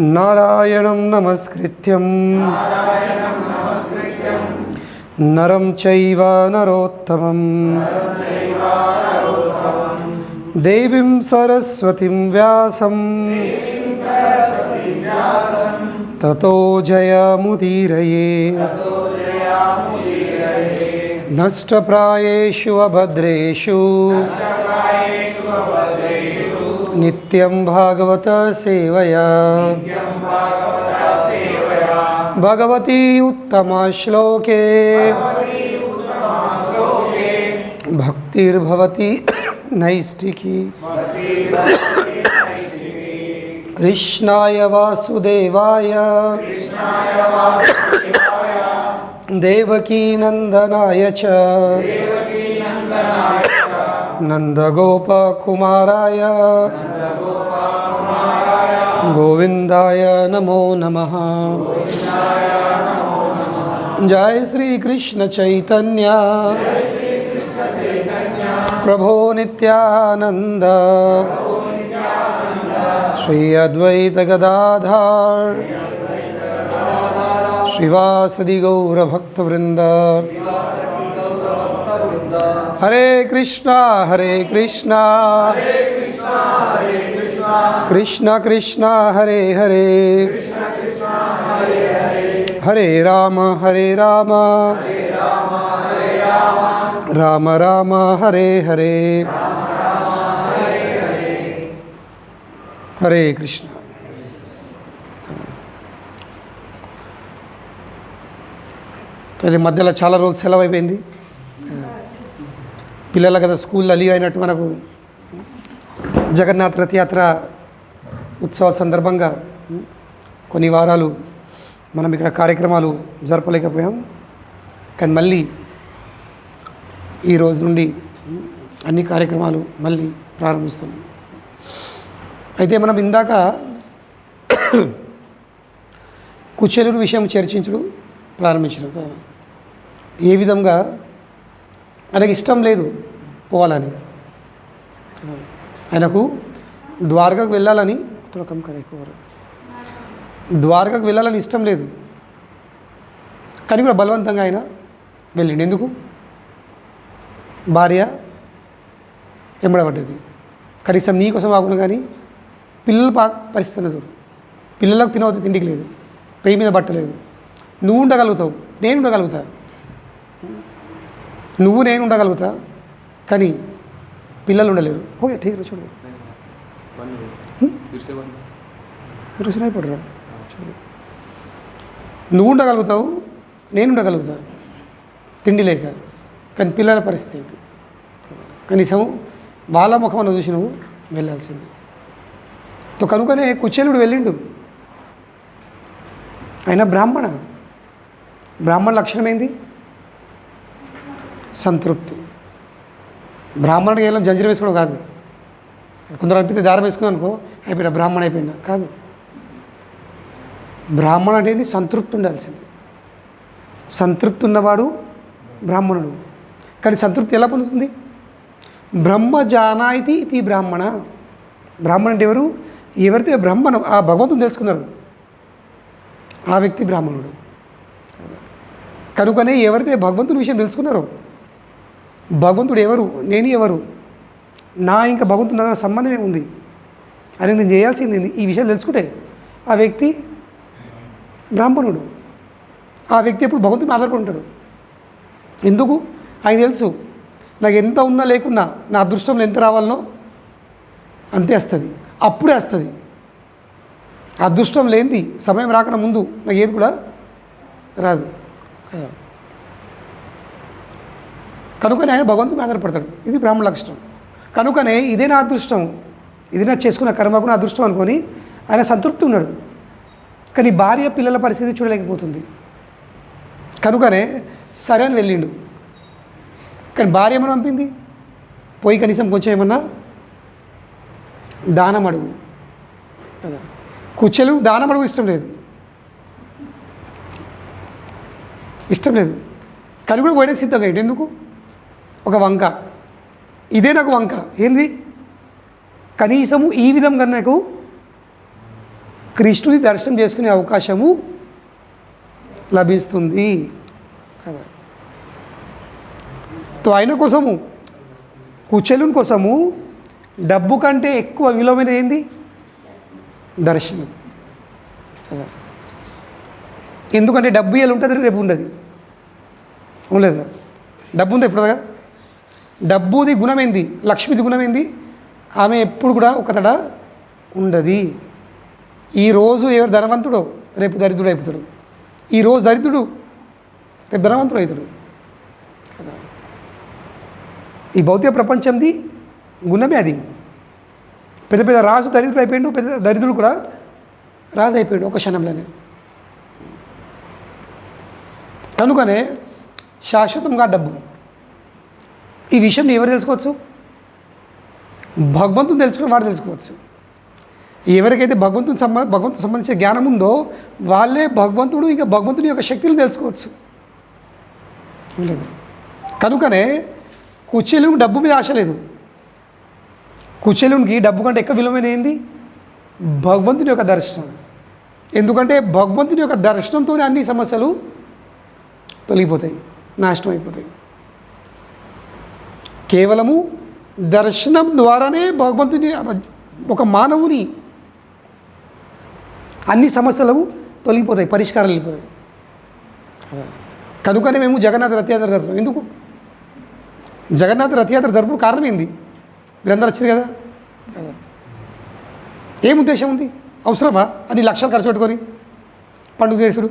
नारायणं नमस्कृत्यं नरं चैव नरोत्तमं देवीं सरस्वतीं व्यासं ततो जयमुदीरये। नष्टप्रायेषु अभद्रेषु नित्यं भागवत सेवया भगवती उत्तम श्लोके भक्तिर्भवति नैष्टिकी। कृष्णाय वासुदेवाय देवकी नंदनाय च नंदगोपकुमाराय गोविंदाय नमो नमः। जय श्री कृष्ण चैतन्य प्रभो नित्यानंद श्री अद्वैत गदाधर श्रीवासदि गौर भक्तवृंद। हरे कृष्णा कृष्ण कृष्णा हरे हरे हरे राम राम राम हरे हरे। हरे कृष्ण। तो మధ్యలో చాలా రోజులు సెలవు అయిపోయింది పిల్లల కదా స్కూల్లో లీవ్ అయినట్టు మనకు జగన్నాథ రథయాత్ర ఉత్సవాల సందర్భంగా కొన్ని వారాలు మనం ఇక్కడ కార్యక్రమాలు జరపలేకపోయాం. కానీ మళ్ళీ ఈ రోజు నుండి అన్ని కార్యక్రమాలు మళ్ళీ ప్రారంభిస్తున్నాం. అయితే మనం ఇందాక కుచేలుని విషయం చర్చించడం ప్రారంభించడం. ఏ విధంగా ఆయనకు ఇష్టం లేదు పోవాలని, ఆయనకు ద్వారకకు వెళ్ళాలని ద్వారకకు వెళ్ళాలని ఇష్టం లేదు. కానీ కూడా బలవంతంగా ఆయన వెళ్ళిండు. ఎందుకు? భార్య ఎంబడబడ్డది. కనీసం నీకోసం ఆకును కానీ పిల్లల పరిస్థితి చూడు. పిల్లలకు తినవద్దు, తిండికి లేదు, పెయి మీద బట్టలేదు. నువ్వు ఉండగలుగుతావు, నేను ఉండగలుగుతా, నువ్వు నేను ఉండగలుగుతా, కానీ పిల్లలు ఉండలేరు. ఓకే ఠీక్ చూడు అయిపోడరా. నువ్వు ఉండగలుగుతావు, నేను ఉండగలుగుతా, తిండి లేక, కానీ పిల్లల పరిస్థితి కనీసం వాళ్ళ ముఖమన్న చూసి నువ్వు వెళ్ళాల్సింది. తో కనుకనే కుచేలుడు వెళ్ళిండు. ఆయన బ్రాహ్మణ లక్షణం ఏంది? సంతృప్తి. బ్రాహ్మణుడికి ఏం జంజీరం వేసుకోవడం కాదు. కొందరు అనిపిస్తే దారం వేసుకున్నాను అనుకో అయిపోయినా బ్రాహ్మణ అయిపోయినా కాదు. బ్రాహ్మణ అనేది సంతృప్తి ఉండాల్సింది. సంతృప్తి ఉన్నవాడు బ్రాహ్మణుడు. కానీ సంతృప్తి ఎలా పొందుతుంది? బ్రహ్మ జానాయితి ఇది బ్రాహ్మణ. బ్రాహ్మణ అంటే ఎవరు? ఎవరైతే బ్రహ్మను ఆ భగవంతుని తెలుసుకున్నారు ఆ వ్యక్తి బ్రాహ్మణుడు. కనుకనే ఎవరైతే భగవంతుని విషయం తెలుసుకున్నారో, భగవంతుడు ఎవరు, నేను ఎవరు, నా ఇంకా భగవంతుడు నా సంబంధం ఏముంది అని నేను చేయాల్సింది ఈ విషయాలు తెలుసుకుంటే ఆ వ్యక్తి బ్రాహ్మణుడు. ఆ వ్యక్తి ఎప్పుడు భగవంతుని ఆధారపడి ఉంటాడు. ఎందుకు? ఆయన తెలుసు నాకు ఎంత ఉన్నా లేకున్నా నా అదృష్టంలో ఎంత రావాలనో అంతే వస్తుంది, అప్పుడే వస్తుంది. అదృష్టం లేనిది సమయం రాకుండా ముందు నాకు ఏది కూడా రాదు. కనుకనే ఆయన భగవంతుని ఆధారపడతాడు. ఇది బ్రాహ్మణ లక్షణం. కనుకనే ఇదే నా అదృష్టం, ఇది నా చేసుకున్న కర్మకు నా అదృష్టం అనుకొని ఆయన సంతృప్తి ఉన్నాడు. కానీ భార్య పిల్లల పరిస్థితి చూడలేకపోతుంది. కనుకనే సరే అని వెళ్ళిండు. కానీ భార్య ఏమని పంపింది? పోయి కనీసం కొంచెం ఏమన్నా దానం అడుగు కదా. కుచెలు దానం అడుగు ఇష్టం లేదు. కానీ కూడా పోయడానికి సిద్ధంగా ఏంటి? ఎందుకు? ఒక వంక, ఇదే నాకు వంక ఏంది? కనీసము ఈ విధంగా నాకు కృష్ణుని దర్శనం చేసుకునే అవకాశము లభిస్తుంది కదా. తో ఆయన కోసము కుచేలుని కోసము డబ్బు కంటే ఎక్కువ విలువైన ఏంది దర్శనం కదా. ఎందుకంటే డబ్బు ఇవాళ ఉంటుంది, రేపు ఉండదు. ఉండలేదా? డబ్బు ఉంది ఎప్పుడు కదా. డబ్బుది గుణం ఏంది? లక్ష్మిది గుణం ఏంది? ఆమె ఎప్పుడు కూడా ఒకతడ ఉండదు. ఈరోజు ఎవరు ధనవంతుడో రేపు దరిద్రుడు అయిపోతాడు. ఈరోజు దరిద్రుడు రేపు ధనవంతుడు అవుతాడు కదా. ఈ భౌతిక ప్రపంచంది గుణమే అది. పెద్ద పెద్ద రాజు దరిద్రుడు అయిపోయాడు, పెద్ద దరిద్రుడు కూడా రాజు అయిపోయాడు ఒక క్షణంలోనే. కనుకనే శాశ్వతంగా డబ్బు. ఈ విషయం ఎవరు తెలుసుకోవచ్చు? భగవంతుని తెలుసుకుని వాడు తెలుసుకోవచ్చు. ఎవరికైతే భగవంతుని సంబంధించిన జ్ఞానం ఉందో వాళ్ళే భగవంతుడు, ఇంకా భగవంతుని యొక్క శక్తులను తెలుసుకోవచ్చు. లేదు. కనుకనే కుచేలునికి డబ్బు మీద ఆశ లేదు. కుచేలునికి డబ్బు కంటే ఎక్కువ విలువైన ఏంది? భగవంతుని యొక్క దర్శనం. ఎందుకంటే భగవంతుని యొక్క దర్శనంతోనే అన్ని సమస్యలు తొలగిపోతాయి, నాశనం అయిపోతాయి. కేవలము దర్శనం ద్వారానే భగవంతుని ఒక మానవుని అన్ని సమస్యలు తొలగిపోతాయి, పరిష్కారాలు వెళ్ళిపోతాయి. కనుకనే మేము జగన్నాథ రథయాత్ర జరుపుతాం. ఎందుకు జగన్నాథ రథయాత్ర జరుపుడు కారణం ఏంది? మీరందరూ వచ్చింది కదా. ఏం ఉద్దేశం ఉంది? అవసరమా అది లక్షలు ఖర్చు పెట్టుకొని పండుగ చేసుడు?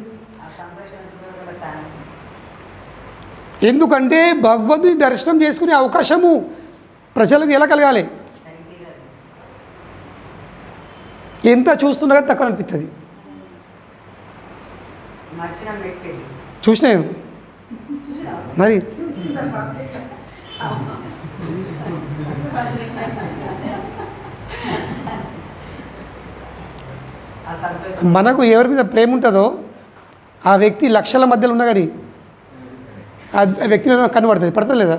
ఎందుకంటే భగవంతుని దర్శనం చేసుకునే అవకాశము ప్రజలకు ఎలా కలగాలి? ఎంత చూస్తుండగా తక్కువ అనిపిస్తుంది. చూసినా మరి మనకు ఎవరి మీద ప్రేమ ఉంటుందో ఆ వ్యక్తి లక్షల మధ్యలో ఉన్నా కానీ ఆ వ్యక్తి మీద కనబడుతుంది. పడుతుంది లేదా?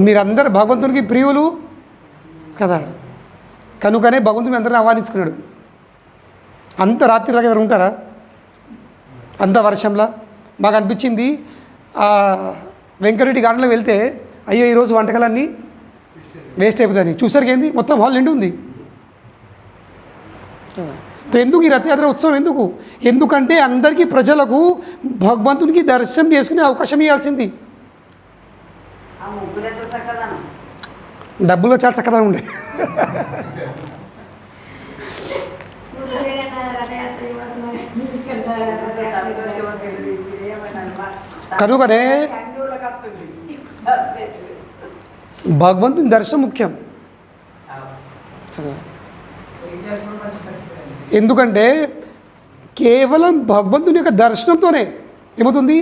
మీరందరూ భగవంతునికి ప్రియులు కదా. కనుకనే భగవంతుని అందరిని ఆహ్వానించుకున్నాడు. అంత రాత్రి దాకా ఎవరు ఉంటారా? అంత వర్షంలా మాకు అనిపించింది. వెంకరెడ్డి గార్డెన్లో వెళ్తే అయ్యో ఈరోజు వంటకాలన్నీ వేస్ట్ అయిపోతుంది. చూసరికి ఏంది మొత్తం హాల్ నిండి ఉంది. ఎందుకు ఈ రథయాత్ర ఉత్సవం ఎందుకు? ఎందుకంటే అందరికీ ప్రజలకు భగవంతునికి దర్శనం చేసుకునే అవకాశం ఇవ్వాల్సింది. డబ్బులో చాలా చక్కదనం ఉండే. కనుకనే భగవంతుని దర్శనం ముఖ్యం. ఎందుకంటే కేవలం భగవంతుని యొక్క దర్శనంతోనే ఏమవుతుంది?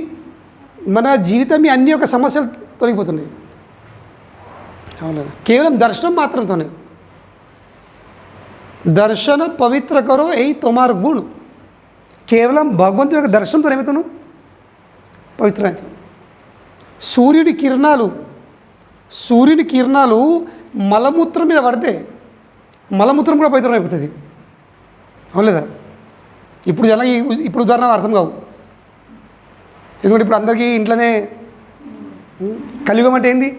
మన జీవితం అన్ని యొక్క సమస్యలు తొలగిపోతున్నాయి. అవునా? కేవలం దర్శనం మాత్రంతోనే. దర్శన పవిత్ర కరో ఏ తొమార్ గుణ్. కేవలం భగవంతుని యొక్క దర్శనంతో ఏమవుతాను? పవిత్రమవుతాను. సూర్యుడి కిరణాలు మలమూత్రం మీద పడితే మలమూత్రం కూడా పవిత్రం అయిపోతుంది. అవునలేదా? ఇప్పుడు ఉదాహరణ అర్థం కావు. ఎందుకంటే ఇప్పుడు అందరికీ ఇంట్లోనే కలియుగం అంటే ఏంది?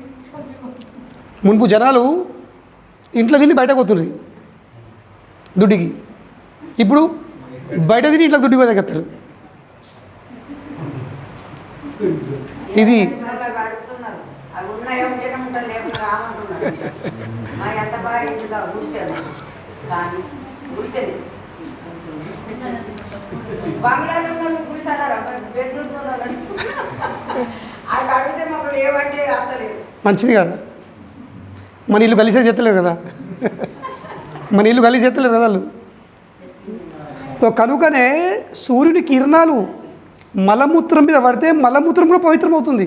మున్పు జనాలు ఇంట్లో తిని బయటకు పోతుంది దుడ్డికి. ఇప్పుడు బయట తిని ఇంట్లో దుడ్డికి పోతారు. ఇది మంచిది కాదు. మన ఇల్లు కలిసే చెత్తలేరు కదా. వాళ్ళు. కనుకనే సూర్యుని కిరణాలు మలమూత్రం మీద పడితే మలమూత్రం కూడా పవిత్రం అవుతుంది.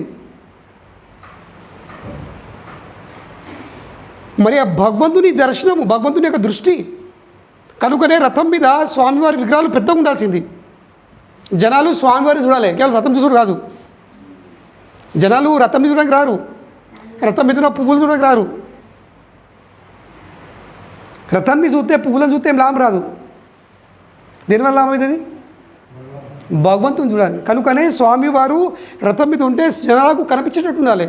మరి ఆ భగవంతుని దర్శనము, భగవంతుని యొక్క దృష్టి. కనుకనే రథం మీద స్వామివారి విగ్రహాలు పెద్దగా ఉండాల్సింది. జనాలు స్వామివారిని చూడాలి, కేవలం రథం చూసుడు కాదు. జనాలు రథం మీద చూడడానికి రారు, రథం మీద పువ్వులు చూడడానికి రారు. రథం మీద చూస్తే పువ్వులను చూస్తే ఏం లాభం రాదు. దేనివల్ల లాభం అవుతుంది? భగవంతుని చూడాలి. కనుకనే స్వామివారు రథం మీద ఉంటే జనాలకు కనిపించేటట్టు ఉండాలి.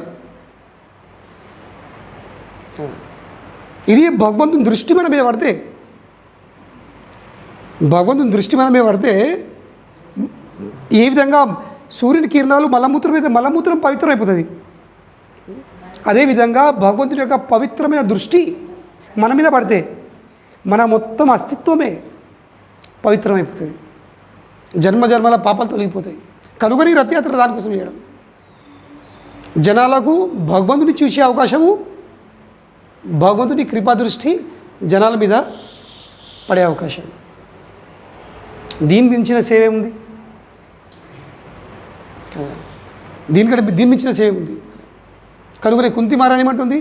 ఇది భగవంతుని దృష్టి మన మీద పడితే, భగవంతుని దృష్టి మన మీద పడితే ఏ విధంగా సూర్యుని కిరణాలు మలమూత్రం మీద, మలమూత్రం పవిత్రం అయిపోతుంది. అదేవిధంగా భగవంతుని యొక్క పవిత్రమైన దృష్టి మన మీద పడితే మన మొత్తం అస్తిత్వమే పవిత్రమైపోతుంది. జన్మ జన్మల పాపాలు తొలగిపోతాయి. కనుగొని రథయాత్ర దానికోసం చేయడం, జనాలకు భగవంతుని చూసే అవకాశము, భగవంతుని కృపా దృష్టి జనాల మీద పడే అవకాశం. దీని మించిన సేవ ఏముంది? దీని మించిన సేవ ఉంది. కనుగొని కుంతి మహారాణి ఏమంటుంది?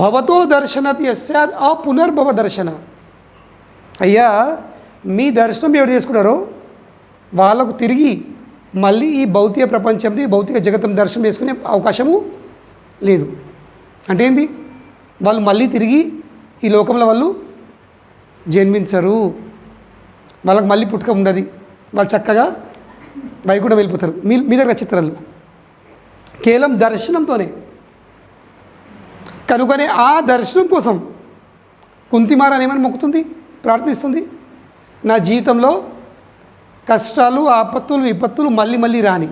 భవతో దర్శనత్ యస్యాద్ ఆ పునర్భవ దర్శన. అయ్యా, మీ దర్శనం ఎవరు చేసుకున్నారో వాళ్ళకు తిరిగి మళ్ళీ ఈ భౌతిక ప్రపంచంది, భౌతిక జగత్తును దర్శనం చేసుకునే అవకాశము లేదు. అంటే ఏంది? వాళ్ళు మళ్ళీ తిరిగి ఈ లోకంలో వాళ్ళు జన్మించరు, వాళ్ళకి మళ్ళీ పుట్టుక ఉండదు. వాళ్ళు చక్కగా వైకుంఠం వెళ్ళిపోతారు. మీ దగ్గర చిత్రాలు కేవలం దర్శనంతోనే. కనుకనే ఆ దర్శనం కోసం కుంతిమారాని ఏమని మొక్కుతుంది, ప్రార్థిస్తుంది? నా జీవితంలో కష్టాలు, ఆపత్తులు, విపత్తులు మళ్ళీ మళ్ళీ రాని.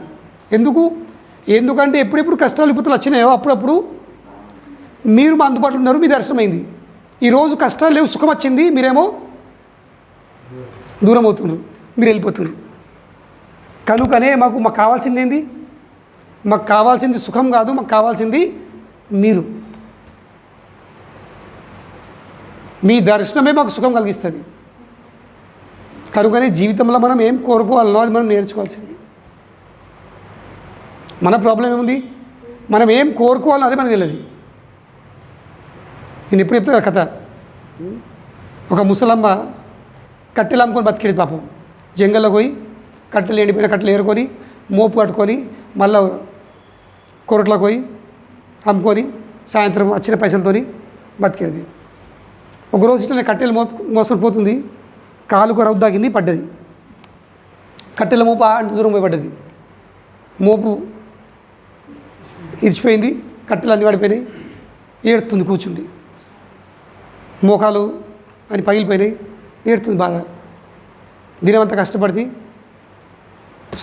ఎందుకంటే ఎప్పుడెప్పుడు కష్టాలు, విపత్తులు వచ్చినాయో అప్పుడప్పుడు మీరు మా అందుబాటులో ఉన్నారు, మీ దర్శనమైంది. ఈరోజు కష్టాలు లేవు, సుఖం వచ్చింది, మీరేమో దూరం అవుతున్నారు, మీరు వెళ్ళిపోతున్నారు. కనుకనే మాకు కావాల్సింది ఏంది? మాకు కావాల్సింది సుఖం కాదు, మాకు కావాల్సింది మీరు. మీ దర్శనమే మాకు సుఖం కలిగిస్తుంది. కనుకనే జీవితంలో మనం ఏం కోరుకోవాలనో అది మనం నేర్చుకోవాల్సింది. మన ప్రాబ్లం ఏముంది? మనం ఏం కోరుకోవాలో అదే మనకు తెలియదు. నేను ఎప్పుడు చెప్తా కథ. ఒక ముసలమ్మ కట్టెలు అమ్ముకొని బతికేది పాపం. జంగల్లో పోయి కట్టెలు, ఎండిపోయిన కట్టెలు ఏరుకొని మోపు కట్టుకొని మళ్ళీ కొరట్లోకి పోయి అమ్ముకొని సాయంత్రం వచ్చిన పైసలతోని బతికేది. ఒకరోజు ఇట్లా కట్టెలు మోసుకొని పోతుంది, కాలుకు రవ్వు దాగింది, పడ్డది. కట్టెల మోపు అంత దూరం పోయి పడ్డది. మోపు ఇరిచిపోయింది, కట్టెలు అన్నీ పడిపోయినాయి. ఏడుతుంది కూర్చుండి, మోకాలు అని పగిలిపోయినాయి, ఏడుతుంది బాగా. దినమంతా కష్టపడి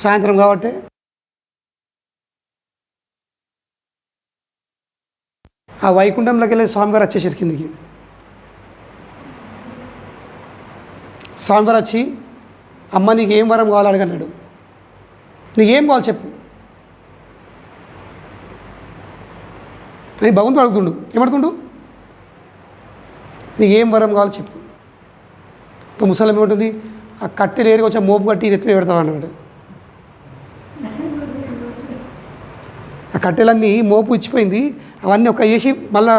సాయంత్రం కాబట్టి ఆ వైకుంఠంలోకి వెళ్ళే స్వామివారు వచ్చేసారు కిందికి. స్వామివారు వచ్చి, అమ్మ నీకు ఏం వరం కావాలో అడగన్నాడు. నీకేం కావాలి చెప్పు అని భగవంతుడు అడుగుతుండు. ఏమడుతుండు? నీకు ఏం వరం కావాలో చెప్పు. ఇప్పుడు ముసలం ఏమంటుంది? ఆ కట్టెలు ఏరికి వచ్చి మోపు కట్టి ఎత్తున పెడతావు అన్నాడు. ఆ కట్టెలన్నీ మోపు ఇచ్చిపోయింది, అవన్నీ ఒక వేసి మళ్ళా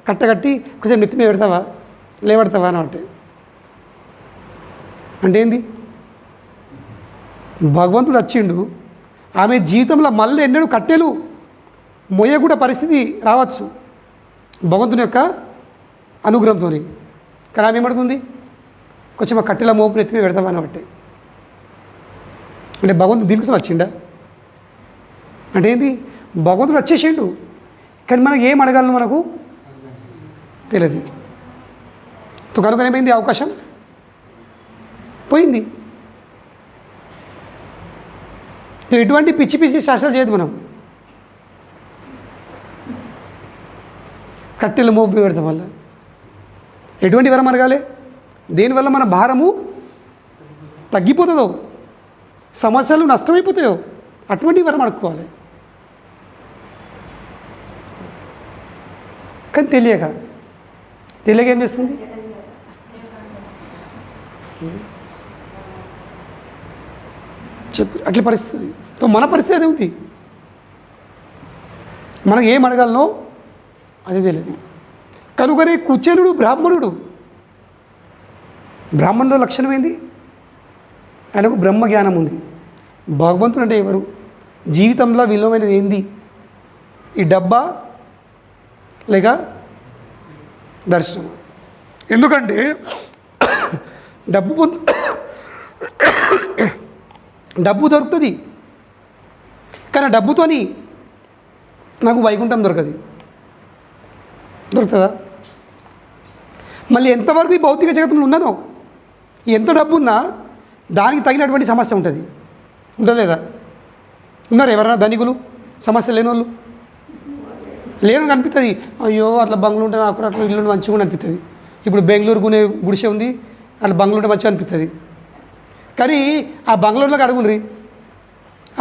కట్టగట్టి కొంచెం నెత్తి మీద పెడతావా, లేవడతావా అని అంటే ఏంది? భగవంతుడు వచ్చిండు, ఆమె జీవితంలో మళ్ళీ ఎన్నడూ కట్టెలు మొయ్యకూడ పరిస్థితి రావచ్చు భగవంతుని యొక్క అనుగ్రహంతో. కానీ ఆమె ఏమడుతుంది? కొంచెం ఆ కట్టెల మోపుని ఎత్తి మీద పెడతావా అని అంటే భగవంతుడు దీనికోసం వచ్చిండా? అంటే ఏంది? భగవంతుడు వచ్చేసిండు, కానీ మనకు ఏం అడగాలను మనకు తెలియదు. కనుక ఏమైంది? అవకాశం పోయింది. ఎటువంటి పిచ్చి పిచ్చి శాస్త్రాలు చేయదు మనం. కట్టెలు మోపు పెడతాం వల్ల ఎటువంటి వరం అడగాలి? దేనివల్ల మన భారము తగ్గిపోతుందో, సమస్యలు నష్టమైపోతాయో అటువంటి వరం అడుక్కోవాలి. కానీ తెలియక ఏం చేస్తుంది? చెప్పు అట్లా పరిస్థితి. మన పరిస్థితి అదే ఉంది. మనకు ఏం అడగాలనో అది తెలియదు. కనుకనే కుచేలుడు బ్రాహ్మణుడు. బ్రాహ్మణుడు లక్షణం ఏంది? ఆయనకు బ్రహ్మజ్ఞానం ఉంది. భగవంతుడు అంటే ఎవరు? జీవితంలో విలువైనది ఏంది? ఈ డబ్బా లేక దర్శనం? ఎందుకంటే డబ్బు దొరుకుతుంది, కానీ డబ్బుతోని నాకు వైకుంఠం దొరుకుతుందా? మళ్ళీ ఎంతవరకు ఈ భౌతిక జగత్తులో ఉన్నానో, ఎంత డబ్బు ఉన్నా దానికి తగినటువంటి సమస్య ఉంటుంది, ఉండలేదా? ఉన్నారు ఎవరైనా ధనికులు సమస్య లేని వాళ్ళు? లేని అనిపిస్తుంది. అయ్యో అట్లా బంగ్లు ఉంటే నాకు అట్లా ఇల్లు మంచిగా అనిపిస్తుంది. ఇప్పుడు బెంగళూరు గుడిసె ఉంది, అట్లా బంగ్లు ఉంటే మంచిగా అనిపిస్తుంది. కానీ ఆ బంగ్లూరులోకి అడుగుండ్రి,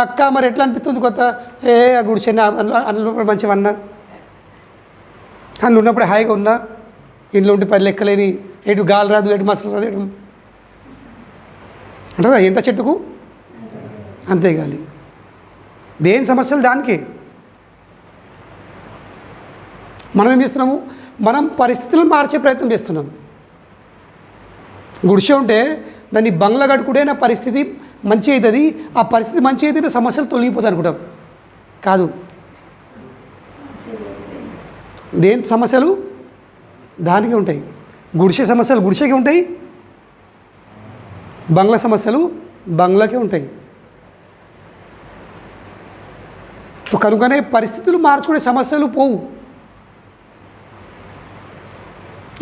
అక్క మరి ఎట్లా అనిపిస్తుంది కొత్త? ఆ గుడిసె అందులో మంచిగా అన్నా, అందులో ఉన్నప్పుడు హాయిగా ఉన్నా, ఇంట్లో ఉంటే పది లెక్కలేని, ఎటు గాలి రాదు, ఎటు మసలు రాదు, ఎటు అంటారా? ఎంత చెట్టుకు అంతే గాలి. దేని సమస్యలు దానికే. మనం ఏం చేస్తున్నాము? మనం పరిస్థితులను మార్చే ప్రయత్నం చేస్తున్నాం. గుడిసె ఉంటే దాన్ని బంగ్లా కట్టుకుంటే నా పరిస్థితి మంచి అవుతుంది, ఆ పరిస్థితి మంచి అయితే నా సమస్యలు తొలగిపోతాయి అనుకుంటాం. కాదు. దేని సమస్యలు దానికి ఉంటాయి. గుడిసె సమస్యలు గుడిసెకి ఉంటాయి, బంగ్లా సమస్యలు బంగ్లాకే ఉంటాయి. కనుకనే పరిస్థితులు మార్చుకునే సమస్యలు పోవు.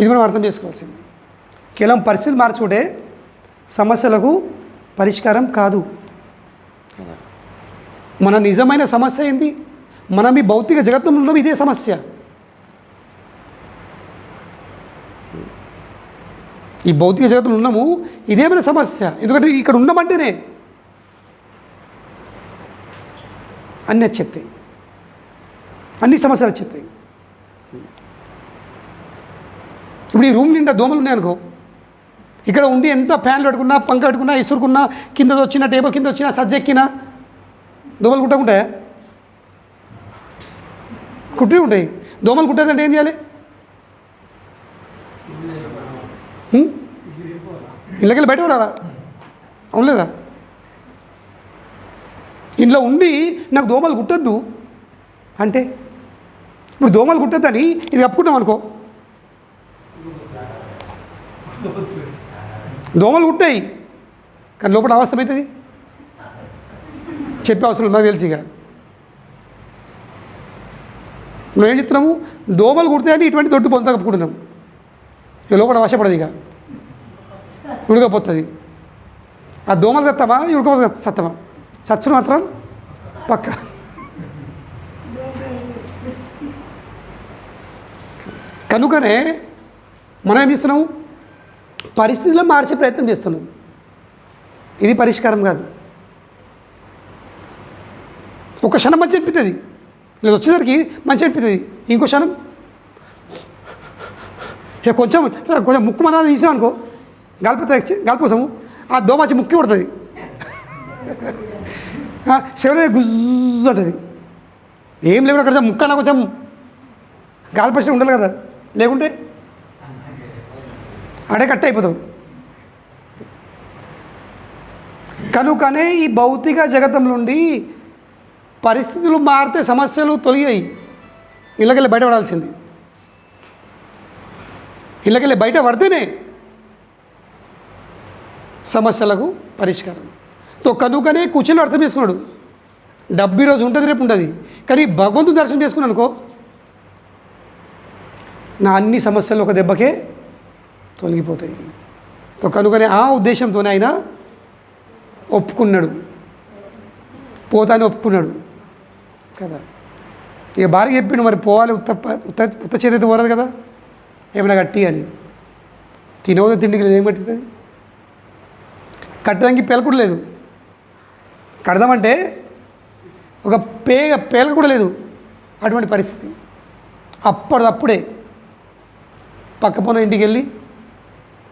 ఇది మనం అర్థం చేసుకోవాల్సింది. కేవలం పరిస్థితులు మార్చుకుంటే సమస్యలకు పరిష్కారం కాదు. మన నిజమైన సమస్య ఏంటి? మనం ఈ భౌతిక జగత్తులో ఉన్నాం, ఇదే సమస్య. ఈ భౌతిక జగత్తులో ఉన్నాము, ఇదే మన సమస్య. ఎందుకంటే ఇక్కడ ఉన్నామంటేనే అన్నీ వచ్చేస్తాయి, అన్ని సమస్యలు వచ్చేస్తాయి. ఇప్పుడు ఈ రూమ్ నిండా దోమలు ఉన్నాయనుకో, ఇక్కడ ఉండి ఎంత ఫ్యాన్లు పెట్టుకున్నా, పంక పెట్టుకున్నా, ఇసురుకున్నా, కింద వచ్చిన టేబుల్ కింద వచ్చినా, సజ్జెక్కినా దోమలు కుట్టకుంటాయా? కుట్టి ఉంటాయి. దోమలు కుట్టేదంటే ఏం చేయాలి? ఇళ్ళకెళ్ళి బయట రారా? అవునులేదా? ఇంట్లో ఉండి నాకు దోమలు కుట్టద్దు అంటే, ఇప్పుడు దోమలు కుట్టద్దని ఇది కప్పుకున్నాం అనుకో, దోమలు కుట్టాయి, కానీ లోపల అవస్థ అవుతుంది. చెప్పే అవసరం నాకు తెలిసి. ఇక మేము ఏం చెప్తున్నాము? దోమలు కుడితే ఇటువంటి దొడ్డు పొంత కప్పుకుంటున్నాం. ఇక లోపల వశపడదు, ఇక ఉడకపోతుంది. ఆ దోమలు సత్తమా, ఉడకపోతే సత్తమా? సచ్చును మాత్రం పక్క. కనుకనే మనం ఏం చేస్తున్నాము? పరిస్థితుల్లో మార్చే ప్రయత్నం చేస్తున్నాం. ఇది పరిష్కారం కాదు. ఒక క్షణం మంచి అనిపిస్తుంది, లేదు వచ్చేసరికి మంచి అనిపిస్తుంది, ఇంకో క్షణం ఇక కొంచెం ముక్కు మన తీసామనుకో, గాలిపోసాము, ఆ దోమ వచ్చి ముక్కి కొడుతుంది, శివనే గుజ్జు అంటుంది. ఏం లేకుండా అక్కడ ముక్కన కొంచెం గాలిపరిశ్రమ ఉండాలి కదా, లేకుంటే అడే కట్ అయిపోతాం. కనుకనే ఈ భౌతిక జగతం నుండి పరిస్థితులు మారితే సమస్యలు తొలగాయి. ఇళ్ళకెళ్ళి బయటపడాల్సింది. ఇళ్ళకెళ్ళి బయట పడితేనే సమస్యలకు పరిష్కారం. కనుకనే కూర్చొని అర్థం చేసుకున్నాడు, డబ్బు ఈరోజు ఉంటుంది, రేపు ఉంటుంది, కానీ భగవంతుని దర్శనం చేసుకున్నాను అనుకో, నా అన్ని సమస్యలు ఒక దెబ్బకే తొలగిపోతాయి. కనుకనే ఆ ఉద్దేశంతోనే ఆయన ఒప్పుకున్నాడు, పోతాని ఒప్పుకున్నాడు కదా. ఇక భార్య చెప్పిండు, మరి పోవాలి, ఉత్త చేతి పోరదు కదా, ఏమైనా కట్టి అని. తినవద్దు, తిండికి లేదు, ఏం కట్టుతుంది? కట్టడానికి పేల కూడా లేదు. కడదామంటే ఒక పేల కూడా లేదు. అటువంటి పరిస్థితి. అప్పటిదప్పుడే పక్క పోన ఇంటికి వెళ్ళి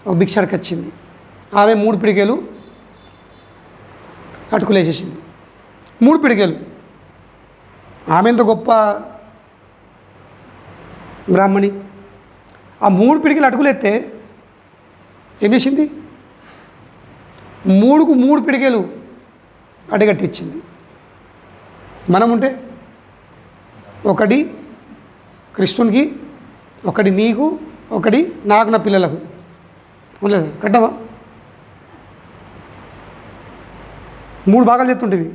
ఒక భిక్షానికి వచ్చింది. ఆమె 3 పిడికెలు అటుకులు వేసేసింది. 3 పిడికెలు. ఆమె ఎంత గొప్ప బ్రాహ్మణి. ఆ 3 పిడికెలు అటుకులు ఎత్తే ఏం చేసింది? 3కు 3 పిడికెలు అడ్డగట్టించింది. మనముంటే ఒకటి కృష్ణునికి, ఒకటి నీకు, ఒకటి నాకు, నా పిల్లలకు ఉండలేదు కట్టమా? 3 భాగాలు చెప్తుంటేవి.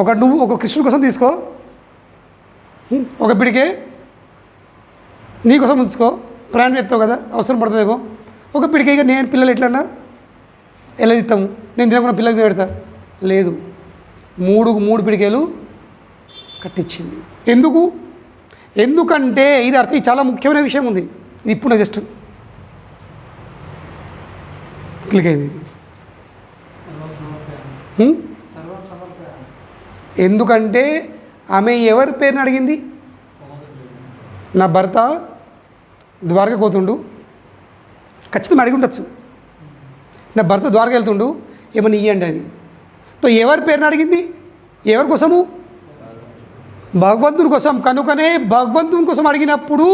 ఒకటి నువ్వు ఒక కృష్ణుడి కోసం తీసుకో, ఒక పిడికే నీకోసం ఉంచుకో, ప్రయాణం చేస్తావు కదా, అవసరం పడుతుందేమో. ఒక పిడికే ఇక నేను పిల్లలు ఎట్లన్నా ఎలా ఇస్తాము, నేను తినకుండా పిల్లలకి పెడతా లేదు. 3 పిడికేలు కట్టించింది. ఎందుకంటే ఇది అర్థం చాలా ముఖ్యమైన విషయం ఉంది. ఇది ఇప్పుడు నా జస్ట్ క్లిక్ అయింది. ఎందుకంటే ఆమె ఎవరి పేరుని అడిగింది? నా భర్త ద్వారకా పోతుండు, ఖచ్చితంగా అడిగి ఉండొచ్చు. నా భర్త ద్వారకా వెళ్తుండు, ఏమన్నా ఇయ్యండి అని. సో ఎవరి పేరుని అడిగింది? ఎవరి కోసము? భగవంతుని కోసం. కనుకనే భగవంతుని కోసం అడిగినప్పుడు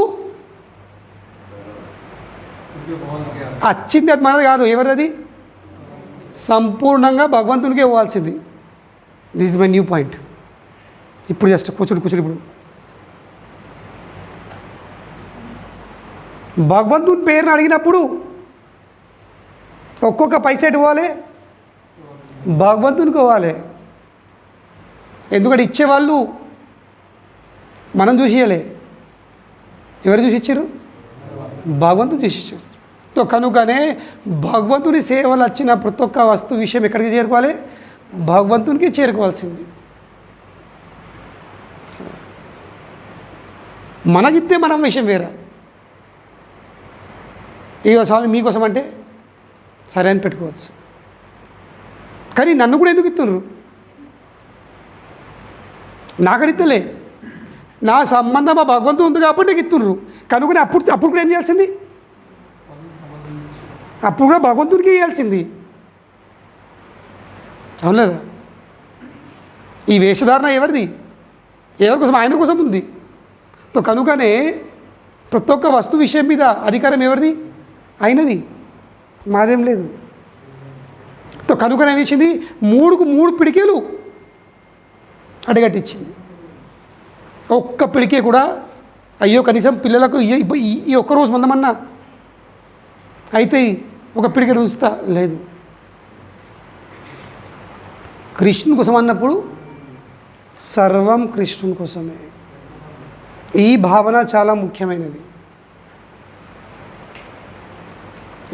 వచ్చింది అది మనది కాదు. ఎవరిది? సంపూర్ణంగా భగవంతునికే ఇవ్వాల్సింది. This is my new point. ఇప్పుడు జస్ట్ కూర్చుని ఇప్పుడు భగవంతుని పేరుని అడిగినప్పుడు ఒక్కొక్క పైసా ఇవ్వాలి, భగవంతునికి ఇవ్వాలి. ఎందుకంటే ఇచ్చేవాళ్ళు మనం చూసి ఇవ్వలే. ఎవరు చూసి ఇచ్చారు? భగవంతుని చూసి ఇచ్చారు. సో కనుకనే భగవంతుని సేవలు వచ్చిన ప్రతి ఒక్క వస్తువు విషయం ఎక్కడికి చేరుకోవాలి? భగవంతునికి చేరుకోవాల్సింది. మనకిస్తే మనం విషయం వేరే. ఇక స్వామి మీకోసం అంటే సరే అని పెట్టుకోవచ్చు. కానీ నన్ను కూడా ఎందుకు ఇస్తున్నారు? నాకడితేలే, నా సంబంధం ఆ భగవంతుడు ఉంది కాబట్టి నీకు ఇస్తున్నారు. కనుక అప్పుడు కూడా ఏం చేయాల్సింది? అప్పుడు కూడా భగవంతుడికి ఇవ్వాల్సింది. అవును లేదా? ఈ వేషధారణ ఎవరిది? ఎవరి కోసం? ఆయన కోసం ఉంది. సో కనుకనే ప్రతి ఒక్క వస్తువు విషయం మీద అధికారం ఎవరిది? అయినది, మాదేం లేదు. సో కనుకనే ఏమిచ్చింది? 3 పిడికేలు అడగట్టించింది. ఒక్క పిడికే కూడా అయ్యో కనీసం పిల్లలకు ఈ ఒక్కరోజు మందమన్నా అయితే ఒక పిడికే ఉంచుతా లేదు. కృష్ణుని కోసం అన్నప్పుడు సర్వం కృష్ణుని కోసమే. ఈ భావన చాలా ముఖ్యమైనది.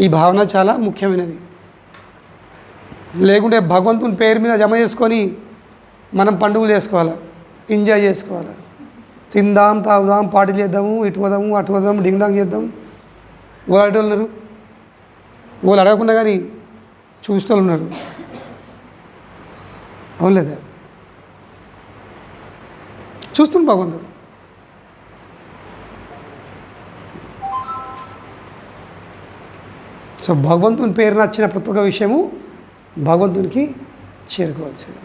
ఈ భావన చాలా ముఖ్యమైనది. లేకుంటే భగవంతుని పేరు మీద జమ చేసుకొని మనం పండుగలు చేసుకోవాలి, ఎంజాయ్ చేసుకోవాలి, తిందాం, తాగుదాం, పార్టీ చేద్దాము, ఇటు పోదాము, అటు పోదాము, డింగ్ డాంగ్ చేద్దాం. వాళ్ళు ఉన్నారు, వాళ్ళు అడగకుండా కానీ చూస్తూ ఉన్నారు. అవును లేదా? చూస్తుంది భగవంతుడు. సో భగవంతుని పేరు నచ్చిన ప్రతి ఒక్క విషయము భగవంతునికి చేరుకోవాల్సింది.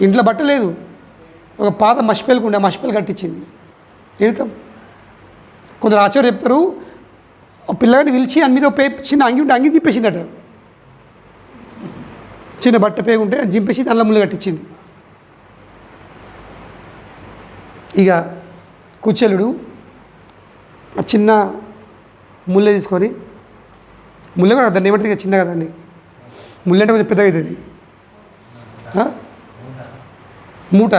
ఇంట్లో బట్ట లేదు, ఒక పాత మసిపేలకు ఉండే మసిపేలు కట్టించింది. ఏమితాం? కొందరు ఆచార్య చెప్తారు, పిల్లగాని పిలిచి అన్ని మీద చిన్న అంగి ఉంటే అంగి చింపేసిందట. చిన్న బట్ట పేగు ఉంటే అది చింపేసి దానిలో ముళ్ళు కట్టించింది. ఇక కుచెలుడు ఆ చిన్న ముళ్ళ తీసుకొని, ముళ్ళ కూడా దాన్ని ఏమంటారు ఇక చిన్నగా, దాన్ని ముళ్ళ అంటే కొంచెం పెద్దగా అవుతుంది, మూట,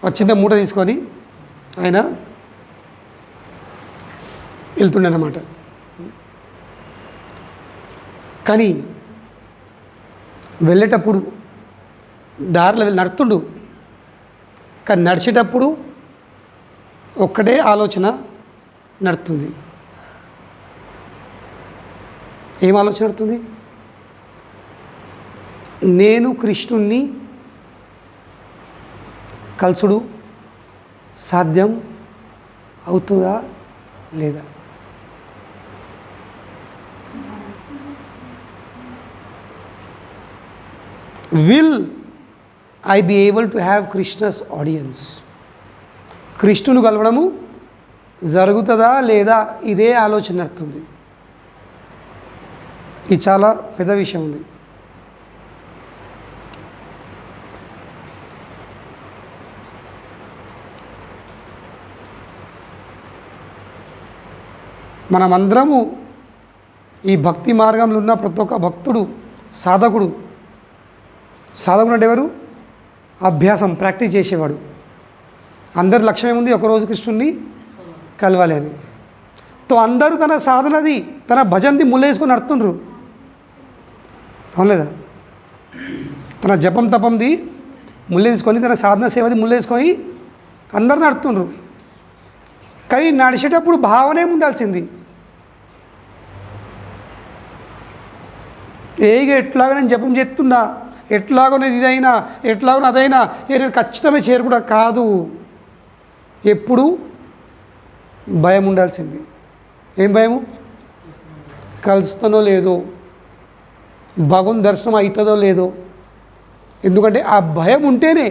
ఆ చిన్న మూట తీసుకొని ఆయన వెళ్తుండే అన్నమాట. కానీ వెళ్ళేటప్పుడు దారిలో నడుతుండు, కానీ నడిచేటప్పుడు ఒక్కటే ఆలోచన నడుతుంది. ఏం ఆలోచన నడుతుంది? నేను కృష్ణుణ్ణి కలుసుడు సాధ్యం అవుతుందా లేదా? Will I be able to have Krishna's audience? కృష్ణుని కలవడము జరుగుతుందా లేదా? ఇదే ఆలోచన నడుతుంది. ఇది చాలా పెద్ద విషయం ఉంది. మనమందరము ఈ భక్తి మార్గంలో ఉన్న ప్రతి ఒక్క భక్తుడు సాధకుడు అంటే ఎవరు? అభ్యాసం, ప్రాక్టీస్ చేసేవాడు. అందరి లక్ష్యం ఏముంది? ఒకరోజు కృష్ణుడిని కలవాలి అని. తో అందరూ తన సాధనది, తన భజంది ముళ్ళేసుకొని నడుతుండ్రు, అవునలేదా? తన జపం తపంది ముళ్ళేసుకొని, తన సాధన సేవది ముళ్ళేసుకొని అందరు నడుతుండ్రు. కానీ నడిచేటప్పుడు భావనే ఉండాల్సింది. ఎట్లాగో నేను జపం చేస్తున్నా, ఎట్లాగో నేను ఇదైనా, ఎట్లాగో అదైనా నేను ఖచ్చితమే చేరుకుడా కాదు. ఎప్పుడు భయం ఉండాల్సింది. ఏం భయము? కలుస్తానో లేదో, భగవంతు దర్శనం అవుతుందో లేదో. ఎందుకంటే ఆ భయం ఉంటేనే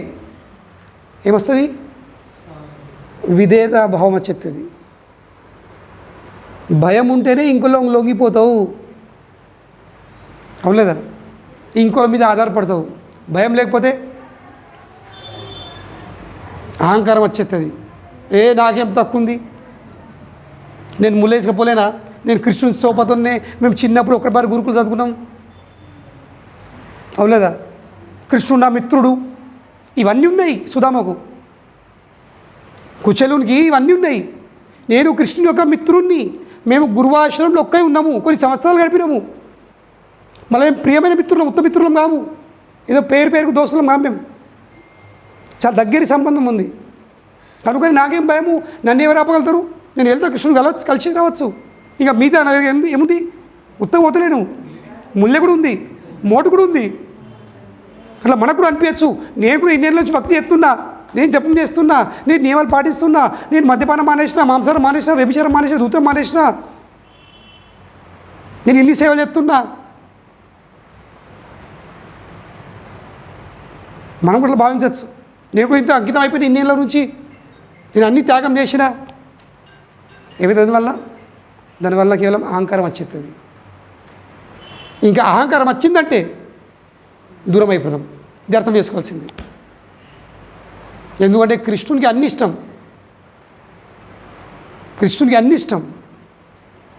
ఏమొస్తుంది? విధేయత భావం వచ్చేస్తుంది. భయం ఉంటేనే ఇంకోలో లొంగిపోతావు, అవునలేదా? ఇంకోల మీద ఆధారపడతావు. భయం లేకపోతే అహంకారం వచ్చేస్తుంది. నాకేం తక్కువ ఉంది, నేను ముళ్ళేసుకపోలేనా, నేను కృష్ణుని సోపతోనే, మేము చిన్నప్పుడు ఒకసారి గురుకులు చదువుకున్నాం, అవునలేదా? కృష్ణుడు నా మిత్రుడు, ఇవన్నీ ఉన్నాయి సుధామకు. కుచేలునికి ఇవన్నీ ఉన్నాయి. నేను కృష్ణుని యొక్క మిత్రుణ్ణి, మేము గురువాశ్రమంలో ఒక్కే ఉన్నాము, కొన్ని సంవత్సరాలు గడిపినాము. మళ్ళీ మేము ప్రియమైన మిత్రులం, ఉత్తమ మిత్రులం కాము, ఏదో పేరుకు దోస్తులం కాము. మేము చాలా దగ్గర సంబంధం ఉంది. కనుకొని నాకేం భయము? నన్ను ఎవరు ఆపగలుగుతారు? నేను వెళ్తా, కృష్ణుడు కలిసి రావచ్చు. ఇంకా మిగతా ఏముంది? ఉత్తమ పోతలేను, ముల్లె కూడా ఉంది, మోటు కూడా ఉంది. అట్లా మనకు కూడా అనిపించచ్చు, నేను కూడా ఇన్నేళ్ళ నుంచి భక్తి చేస్తున్నా, నేను జపం చేస్తున్నా, నేను నియమాలు పాటిస్తున్నా, నేను మద్యపానం మానేసిన, మాంసారం మానేసిన, వ్యభిచారం మానేసిన, దూతం మానేసిన, నేను ఇన్ని సేవలు చేస్తున్నా. మనం కూడా భావించవచ్చు, నేను కూడా ఇంత అంకితం అయిపోయిన ఇన్నేళ్ళ నుంచి నేను అన్ని త్యాగం చేసిన. ఏమి దానివల్ల కేవలం అహంకారం వచ్చేస్తుంది. ఇంకా అహంకారం వచ్చిందంటే దూరం అయిపోతాం. ఇది అర్థం చేసుకోవాల్సింది. ఎందుకంటే కృష్ణునికి అన్ని ఇష్టం,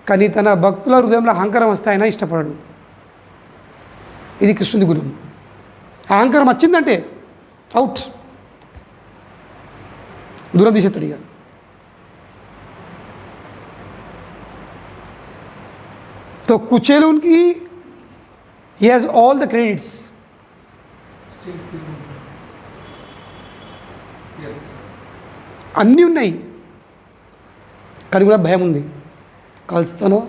కానీ తన భక్తుల హృదయంలో అహంకారం వస్తే ఆయన ఇష్టపడడు. ఇది కృష్ణుడి గుణం. అహంకారం వచ్చిందంటే అవుట్, దూరం తీసేస్తాడు. ఇక तो कुचेलुन की he has all the credits. అన్నీ ఉన్నాయి, కానీ కూడా భయం ఉంది. కలుస్తానో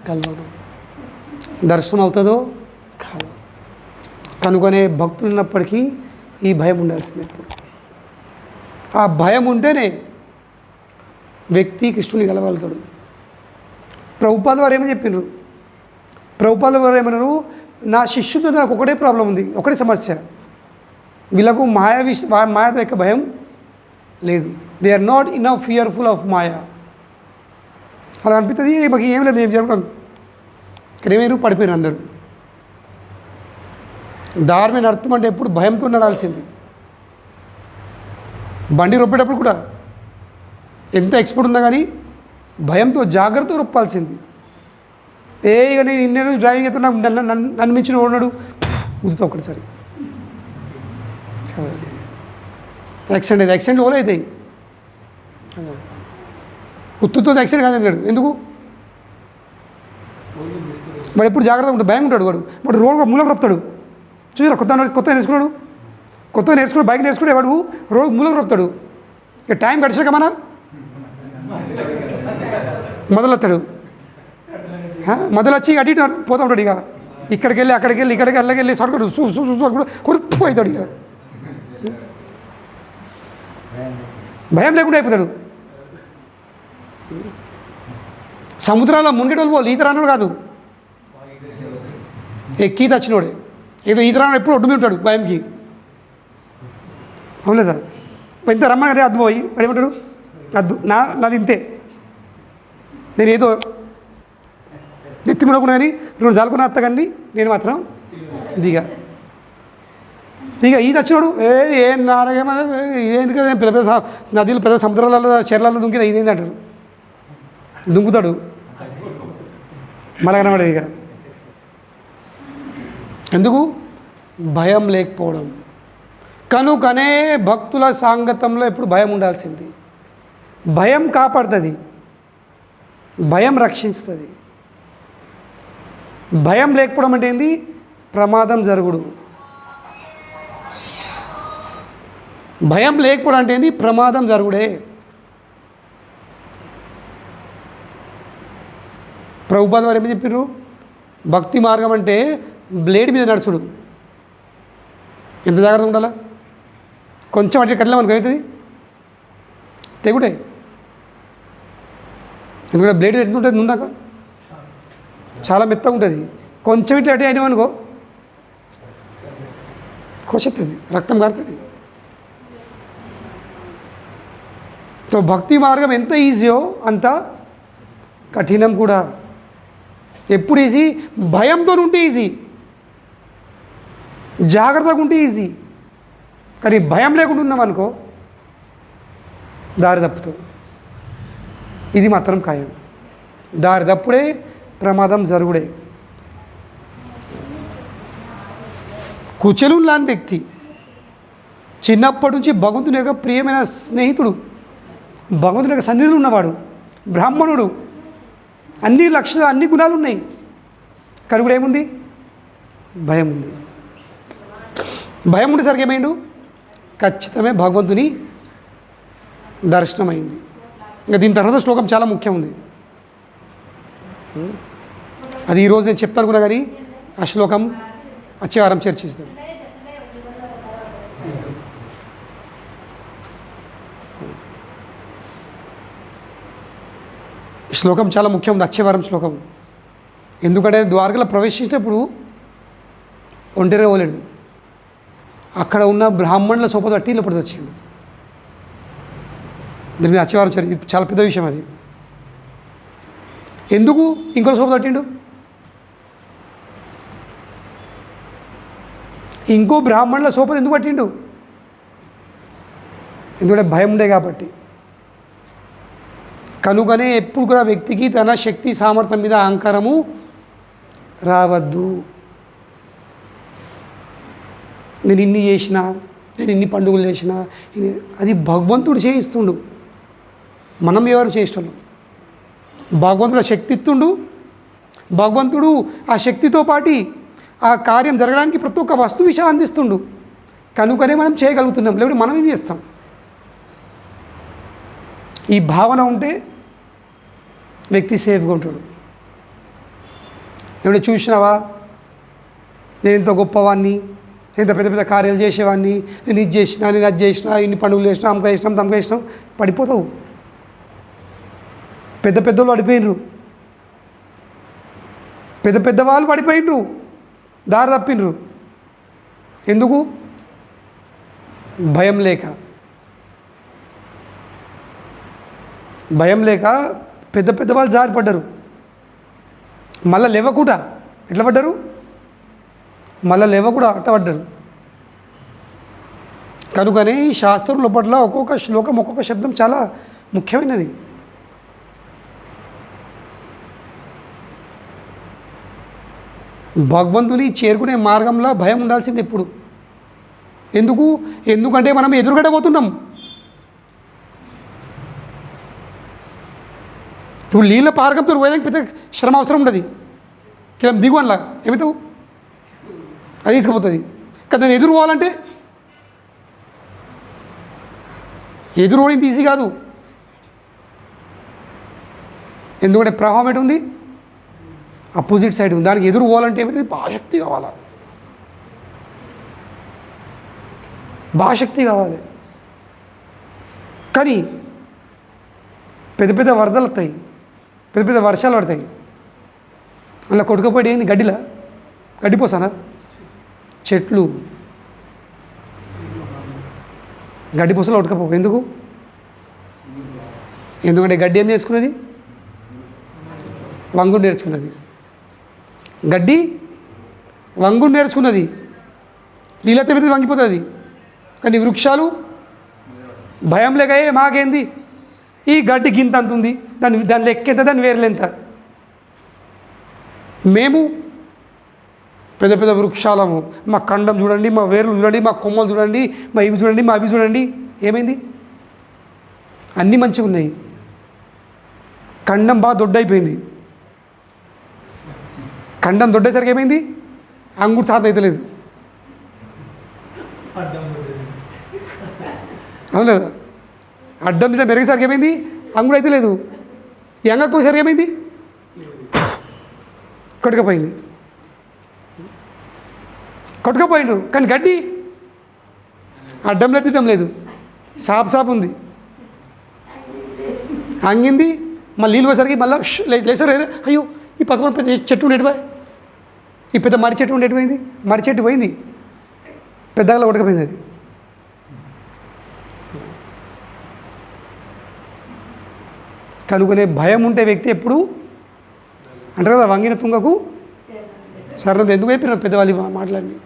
కలవను, దర్శనం అవుతుందో కాదు. కనుకొనే భక్తులు ఉన్నప్పటికీ ఈ భయం ఉండాల్సిందే. ఆ భయం ఉంటేనే వ్యక్తి కృష్ణుని కలగలుగుతాడు. ప్రభుపాద వారు ఏమని చెప్పినారు? ప్రభుపాద వారు ఏమన్నారు? నా శిష్యుతో నాకు ఒకటే ప్రాబ్లం ఉంది, ఒకటే సమస్య. వీళ్ళకు మాయతో యొక్క భయం లేదు. They are not enough fearful of maya. అలా అనిపిస్తుంది. మాకు ఏం లేదు, మేము చెప్పడం ఇక్కడ ఏమైనా పడిపోయినారు అందరూ. దారి మీద అర్థం అంటే ఎప్పుడు భయంతో నడాల్సింది. బండి రొప్పేటప్పుడు కూడా ఎంత ఎక్స్పర్ట్ ఉన్నా కానీ భయంతో జాగ్రత్తగా రొప్పాల్సింది. ఇక నేను ఇన్నేళ్ళు డ్రైవింగ్ అయితే నాకు నన్ను మించిన ఓడినాడు ఉదుతా ఒకటిసారి యాక్సిడెంట్ ఓలే అవుతాయి. ఉత్తుతో యాక్సిడెంట్ కాదు. ఎందుకు? వాడు ఎప్పుడు జాగ్రత్తగా ఉంటాడు, భయం ఉంటాడు. వాడు రోడ్గా మూలకు రొప్తాడు. చూసారా, కొత్త నేర్చుకున్నాడు బైక్ నేర్చుకునే వాడు రోడ్డు మూలకు రొప్తాడు. ఇక టైం గడిచాక మన మొదలెత్తాడు. మొదలు వచ్చి అటు ఇటు పోతూ ఉంటాడు. ఇక ఇక్కడికి వెళ్ళి సడుకుడు కూడా కొరుపు అవుతాడు. ఇక భయం లేకుండా అయిపోతాడు. సముద్రంలో మునిగేటోళ్ళు పోలు, ఈత రానుడు కాదు, ఎక్కి తెచ్చినోడే. ఏదో ఈత రానుడు ఎప్పుడు ఒడ్డు మీద ఉంటాడు భయంకి, అవునలేదా? ఇంత రమ్మని అద్దు పోయి వాడు ఏమంటాడు? అద్దు నాది ఇంతే, నేను ఏదో నెత్తి మునకున్నా కానీ రెండు జాలుకున్న అత్త కానీ నేను మాత్రం ఇక ఈత వచ్చినాడు. ఏం నారగేమో ఎందుకు పెద్ద పెద్ద నదులు, పెద్ద సముద్రాలలో, చెర్లలో దుంకిన ఇదేంటి అంటాడు. దుంకుతాడు. మళ్ళా కనబడేది ఇక. ఎందుకు? భయం లేకపోవడం. కనుకనే భక్తుల సాంగత్యంలో ఎప్పుడు భయం ఉండాల్సింది. భయం కాపాడుతుంది, భయం రక్షిస్తుంది. భయం లేకపోవడం అంటే ఏంది? ప్రమాదం జరుగుడు. భయం లేకపోవడం అంటే ఏంది? ప్రమాదం జరుగుడే. ప్రభుపాద వారు ఏమి చెప్పారు? భక్తి మార్గం అంటే బ్లేడ్ మీద నడుచుడు. ఎంత జాగ్రత్తగా ఉండాలా? కొంచెం అట్లా కట్టలే మనకు అవుతుంది తెగుడే. ఎందుకంటే బ్లేడ్ ఎంత ఉంటుంది ముందాక? చాలా మెత్తగా ఉంటుంది. కొంచెం ఇట్లా అటే అయినామనుకో కోసేస్తుంది, రక్తం కారుతుంది. సో భక్తి మార్గం ఎంత ఈజీయో అంత కఠినం కూడా. ఎప్పుడు ఈజీ? భయంతో ఉంటే ఈజీ, జాగ్రత్తగా ఉంటే ఈజీ. కానీ భయం లేకుండా ఉన్నామనుకో దారి తప్పుతాం. ఇది మాత్రం ఖాయం. దారి తప్పుడే, ప్రమాదం జరుగుడే. కుచలు లాంటి వ్యక్తి చిన్నప్పటి నుంచి భగవంతుని యొక్క ప్రియమైన స్నేహితుడు, భగవంతుని యొక్క సన్నిధిలో ఉన్నవాడు, బ్రాహ్మణుడు, అన్ని లక్షణాలు అన్ని గుణాలు ఉన్నాయి. కానీ కూడా ఏముంది? భయం ఉంది. భయం ఉండేసరికి ఏమైండు? ఖచ్చితమే భగవంతుని దర్శనమైంది. ఇంకా దీని తర్వాత శ్లోకం చాలా ముఖ్యం ఉంది. అది ఈరోజు నేను చెప్తాను కూడా, కానీ ఆ శ్లోకం వచ్చే వారం చర్చిస్తాను. ఈ శ్లోకం చాలా ముఖ్యం ఉంది, వచ్చే వారం శ్లోకం. ఎందుకంటే ద్వారకలో ప్రవేశించినప్పుడు ఒంటరిగా పోలేడు. అక్కడ ఉన్న బ్రాహ్మణుల సోప తట్టి లోపలికి వచ్చిండు. దీని మీద వచ్చే వారం ఇది చాలా పెద్ద విషయం. అది ఎందుకు ఇంకో సోప తట్టిండు? ఇంకో బ్రాహ్మణుల సోపతి ఎందుకు పట్టిండు? ఎందుకంటే భయం ఉండే కాబట్టి. కనుకనే ఎప్పుడు కూడా వ్యక్తికి తన శక్తి సామర్థ్యం మీద అహంకారము రావద్దు. నేను ఇన్ని చేసిన, నేను ఇన్ని పండుగలు చేసిన, అది భగవంతుడు చేయిస్తుండు, మనం ఎవరు చేయిస్తాం? భగవంతుడు ఆ శక్తి ఇస్తుండు. భగవంతుడు ఆ శక్తితో పాటు ఆ కార్యం జరగడానికి ప్రతి ఒక్క వస్తు విషయం అందిస్తుండు. కనుకనే మనం చేయగలుగుతున్నాం, లేకపోతే మనం ఏం చేస్తాం? ఈ భావన ఉంటే వ్యక్తి సేఫ్గా ఉంటాడు. ఏమైనా చూసినావా, నేను ఇంత గొప్పవాడిని, ఎంత పెద్ద పెద్ద కార్యాలు చేసేవాడిని, నేను ఇది చేసినా, నేను అది చేసినా, ఇన్ని పండుగలు చేసినా, అమ్మక చేసినాం, తమక చేసినాం, పడిపోతావు. పెద్ద పెద్దోళ్ళు పడిపోయినరు, పెద్ద పెద్దవాళ్ళు పడిపోయినరు, దారి తప్పినరు. ఎందుకు? భయం లేక. భయం లేక పెద్ద పెద్దవాళ్ళు జారిపడ్డారు. మళ్ళీ లేవకుండా ఎట్లా పడ్డారు? మళ్ళీ లేవకుండా అట్టబడ్డారు. కనుకనే ఈ శాస్త్రం లోపల ఒక్కొక్క శ్లోకం, ఒక్కొక్క శబ్దం చాలా ముఖ్యమైనది. భగవంతుని చేరుకునే మార్గంలో భయం ఉండాల్సింది ఎప్పుడు. ఎందుకంటే మనం ఎదురుగడ పోతున్నాం. ఇప్పుడు నీళ్ళ పారకంతో పోయడానికి పెద్ద శ్రమ అవసరం ఉండదు. కేవలం దిగువనలా ఏమవుతావు, అది తీసుకుపోతుంది. కానీ నేను ఎదురు పోవాలంటే ఎదురు పోయింది ఈజీ కాదు. ఎందుకంటే ప్రవాహం ఎటు ఉంది? అపోజిట్ సైడ్ ఉంది. దానికి ఎదురు పోవాలంటే ఏమైతే బాశక్తి కావాలి, బాశక్తి కావాలి. కానీ పెద్ద పెద్ద వరదలు వస్తాయి, పెద్ద పెద్ద వర్షాలు పడతాయి. అలా కొట్టుకపోయి ఏంది? గడ్డిలా గడ్డిపోసానా? చెట్లు గడ్డిపోసలో కొట్టుకపో. ఎందుకంటే గడ్డి ఏం నేర్చుకున్నది? వంగుడు నేర్చుకున్నది. గడ్డి వంగుడు నేర్చుకున్నది. నీళ్ళతో మీద వంగిపోతుంది. కానీ వృక్షాలు భయం లేక మాకేంది, ఈ గడ్డి గింత అంత ఉంది, దాని లెక్క ఎంత, దాని వేర్లు ఎంత. మేము పెద్ద పెద్ద వృక్షాలము, మా కండం చూడండి, మా వేర్లు చూడండి, మా కొమ్మలు చూడండి, మా ఇవి చూడండి, మా అవి చూడండి. ఏమైంది? అన్నీ మంచిగా ఉన్నాయి, కండం బాగా దొడ్డైపోయింది. కండం దొడ్డేసరికి ఏమైంది? అంగుడు సాధన అయితే లేదు. అవును లేదా? అడ్డం మీద మెరిగేసరికి ఏమైంది? అంగుడు అయితే లేదు. ఎంగకపోయేసరికి ఏమైంది? కొట్టుకపోయింది. కొట్టుకపోయిండు కానీ గడ్డి అడ్డం లేదు, ఇడ్డం లేదు, సాపు ఉంది. అంగింది, మళ్ళీ నీళ్ళు పోయేసరికి మళ్ళీ లేసారు. అయ్యో ఈ పక్క పెద్ద చెట్టు ఉండేటివా, ఈ పెద్ద మర్రి చెట్టు ఉండేటిపోయింది, మర్రి చెట్టు పోయింది, పెద్దగా కొట్టకపోయింది. అది కనుగొనే భయం ఉంటే వ్యక్తి ఎప్పుడు అంటారు కదా, వంగిన తుంగకు సరళం. ఎందుకు అయిపోయినారు పెద్దవాళ్ళు మాటలన్నీ?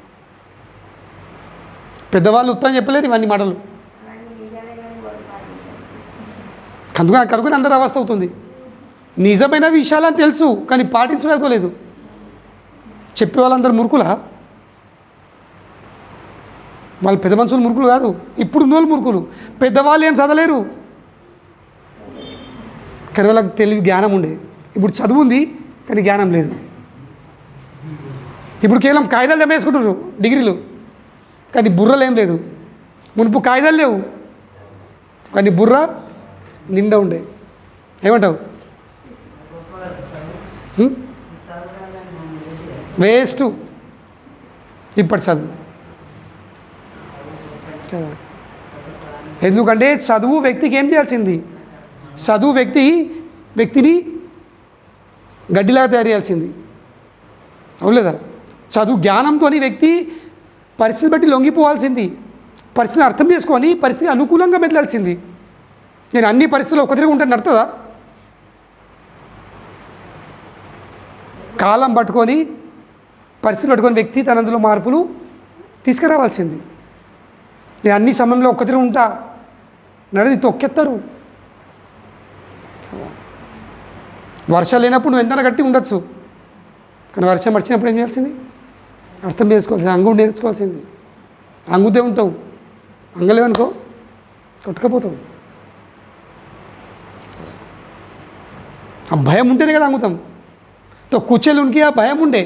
పెద్దవాళ్ళు ఉత్తరం చెప్పలేరు ఇవన్నీ మాటలు. కనుగొని అందరూ అవస్థ అవుతుంది. నిజమైన విషయాలని తెలుసు కానీ పాటించడం లేదు. చెప్పే వాళ్ళందరూ మురుకులా? వాళ్ళు పెద్ద మనుషులు మురుకులు కాదు, ఇప్పుడు ఉన్నోళ్ళు మురుకులు. పెద్దవాళ్ళు ఏం చదవలేరు కానీ వాళ్ళకి తెలివి జ్ఞానం ఉండే. ఇప్పుడు చదువు ఉంది కానీ జ్ఞానం లేదు. ఇప్పుడు కేవలం కాగితాలు జమేసుకుంటున్నారు డిగ్రీలు, కానీ బుర్రలు ఏం లేదు. మునుపు కాగితాలు లేవు కానీ బుర్ర నిండా ఉండే. ఏమంటావు? వేస్ట్ ఇప్పటి చదువు. ఎందుకంటే చదువు వ్యక్తికి ఏం చేయాల్సింది? చదువు వ్యక్తిని గడ్డిలాగా తయారు చేయాల్సింది. అవును లేదా? చదువు జ్ఞానంతో వ్యక్తి పరిస్థితి బట్టి లొంగిపోవాల్సింది, పరిస్థితిని అర్థం చేసుకొని పరిస్థితి అనుకూలంగా మెదలాల్సింది. నేను అన్ని పరిస్థితుల్లో ఒక తిరిగి ఉంటాను నడుతుందా? కాలం పట్టుకొని పరిస్థితి పట్టుకొని వ్యక్తి తనందులో మార్పులు తీసుకురావాల్సింది. నేను అన్ని సమయంలో ఒక్క తిరిగి ఉంటా నడిది తొక్కెత్తారు. వర్షాలు లేనప్పుడు నువ్వు ఎంత గట్టి ఉండొచ్చు కానీ వర్షం వచ్చినప్పుడు ఏం చేయాల్సింది? అర్థం చేసుకోవాల్సింది, అంగు నేర్చుకోవాల్సింది. అంగుతే ఉంటావు, అంగలేవనుకో కొట్టుకపోతావు. ఆ భయం ఉంటేనే కదా అంగుతాం. కూర్చోలునికి ఆ భయం ఉండే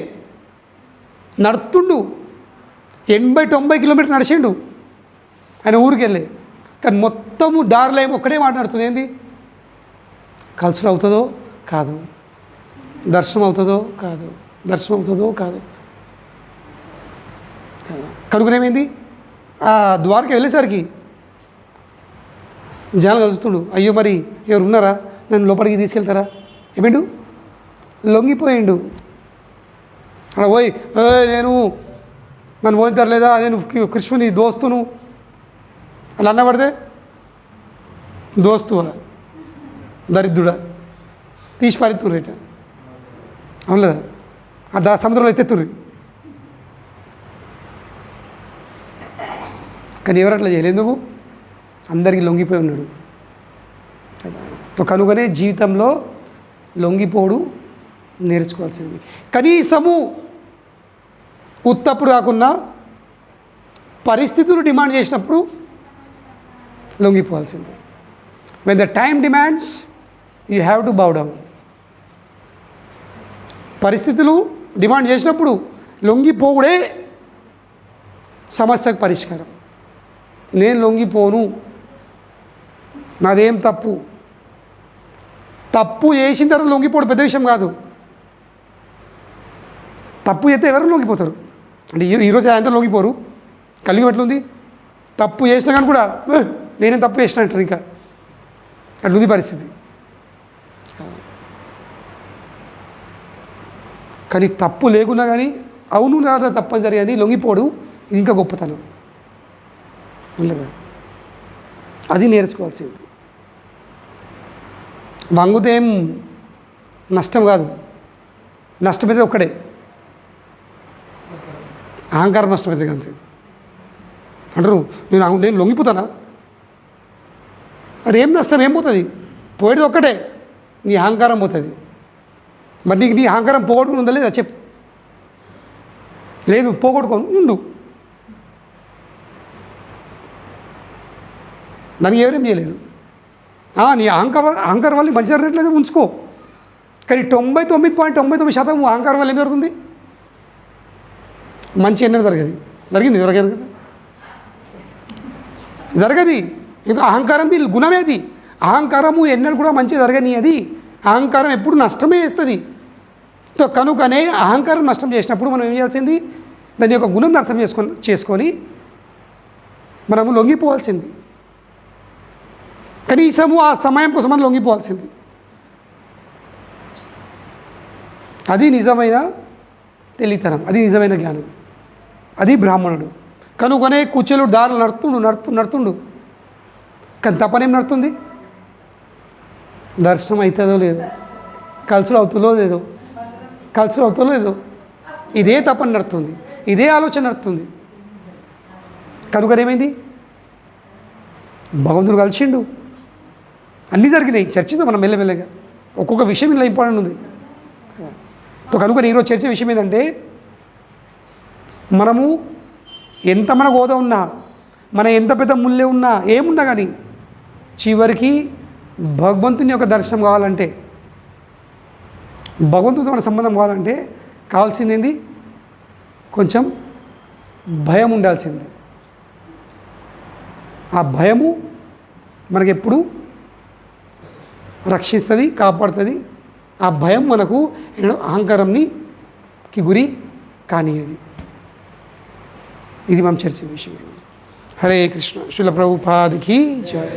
నడుతుండు, 80-90 కిలోమీటర్లు నడిచిండు ఆయన ఊరికి వెళ్ళి. కానీ మొత్తము దారిలో ఏమో ఒక్కడే మాట్లాడుతుంది. ఏంది? కలుసులు అవుతుందో కాదు, దర్శనం అవుతుందో కాదు, దర్శనం అవుతుందో కాదు. కనుగొనేమైంది? ఆ ద్వారకి వెళ్ళేసరికి జనాలు కలుగుతుడు. అయ్యో మరి ఎవరు ఉన్నారా, నన్ను లోపలికి తీసుకెళ్తారా? ఏమిండు లొంగిపోయిండు. అలా పోయి నేను నన్ను పోయితారు లేదా, నేను కృష్ణుని దోస్తును అలా అన్నపడితే దోస్తువా దరిద్రుడా తీసి పారిత్తుర్రు రేట. అవును లేదా? ఆ సముద్రంలో ఎత్తెత్తుర్రి. కానీ ఎవరు అట్లా చేయలేదు. ఎందుకు? అందరికీ లొంగిపోయి ఉన్నాడు. కనుగొనే జీవితంలో లొంగిపోడు నేర్చుకోవాల్సింది. కనీసము ఉత్తప్పుడు కాకుండా పరిస్థితులు డిమాండ్ చేసినప్పుడు లొంగిపోవాల్సింది. When the time demands you have to bow down. పరిస్థితులు డిమాండ్ చేసినప్పుడు లొంగిపోవుడే సమస్యకు పరిష్కారం. నేను లొంగిపోను, నాదేం తప్పు చేసిన తర్వాత లొంగిపోవడం పెద్ద విషయం కాదు. తప్పు చేస్తే ఎవరు లొంగిపోతారు అంటే ఈరోజు సాయంత్రం లొంగిపోరు. కలిగి ఎట్లుంది? తప్పు చేసినా కానీ కూడా నేనేం తప్పు చేసిన అంటారు. ఇంకా అట్లుంది పరిస్థితి. కానీ తప్పు లేకున్నా కానీ అవును నాదా తప్పని జరిగింది లొంగిపోడు, ఇది ఇంకా గొప్పతనం ఉండదు. అది నేర్చుకోవాల్సింది. వంగుతేం నష్టం కాదు, నష్టమైతే ఒక్కడే అహంకారం నష్టమైతే అంతే. అంటారు నేను లొంగిపోతానా? మరి ఏం నష్టం ఏం పోతుంది? పోయేది ఒక్కటే, నీ అహంకారం పోతుంది. మరి నీకు నీ అహంకారం పోగొట్టుకుని ఉందా లేదా చెప్పు. లేదు, పోగొట్టుకోను ఉండు. నన్ను ఎవరేం చేయలేరు. నీ అహంకారం వల్ల మంచి జరగట్లేదు ఉంచుకో. కానీ 99.99% అహంకారం వల్ల ఏం జరుగుతుంది? మంచి ఎన్నడూ జరిగింది కదా, జరగది. ఇంకా అహంకారంది గుణమేది. అహంకారము ఎన్నడూ కూడా మంచి జరగని. అది అహంకారం ఎప్పుడు నష్టమే చేస్తుంది. కనుకనే అహంకారం నష్టం చేసినప్పుడు మనం ఏం చేయాల్సింది? దాని యొక్క గుణం అర్థం చేసుకొని మనము లొంగిపోవాల్సింది. కనీసము ఆ సమయం కోసం మనం లొంగిపోవాల్సింది. అది నిజమైన తెలితనం, అది నిజమైన జ్ఞానం, అది బ్రాహ్మణుడు. కనుకనే కుచేలుడు దారులు నడుతుండు. కానీ తపనేం నడుతుంది? దర్శనం అవుతుందో లేదో, కలుసులు అవుతుందో లేదో, ఇదే తపన నడుతుంది, ఇదే ఆలోచన నడుతుంది. కనుకనేమైంది? భగవంతుడు కలిసిండు, అన్నీ జరిగినాయి. చర్చిద్దాం మనం మెల్లమెల్లగా. ఒక్కొక్క విషయం ఇలా ఇంపార్టెంట్ ఉంది. కనుక ఈరోజు చర్చ విషయం ఏంటంటే, మనము ఎంత మన హోదా ఉన్నా, మన ఎంత పెద్ద ముల్లే ఉన్నా, ఏమున్నా కానీ చివరికి భగవంతుని యొక్క దర్శనం కావాలంటే, భగవంతుడితో మన సంబంధం కావాలంటే కావాల్సింది ఏంది? కొంచెం భయం ఉండాల్సింది. ఆ భయము మనకెప్పుడు రక్షిస్తుంది, కాపాడుతుంది. ఆ భయం మనకు అహంకారంకి గురి కానియది. ఇది మనం చర్చ విషయం. హరే కృష్ణ. శిల ప్రభుపాదికి జయ.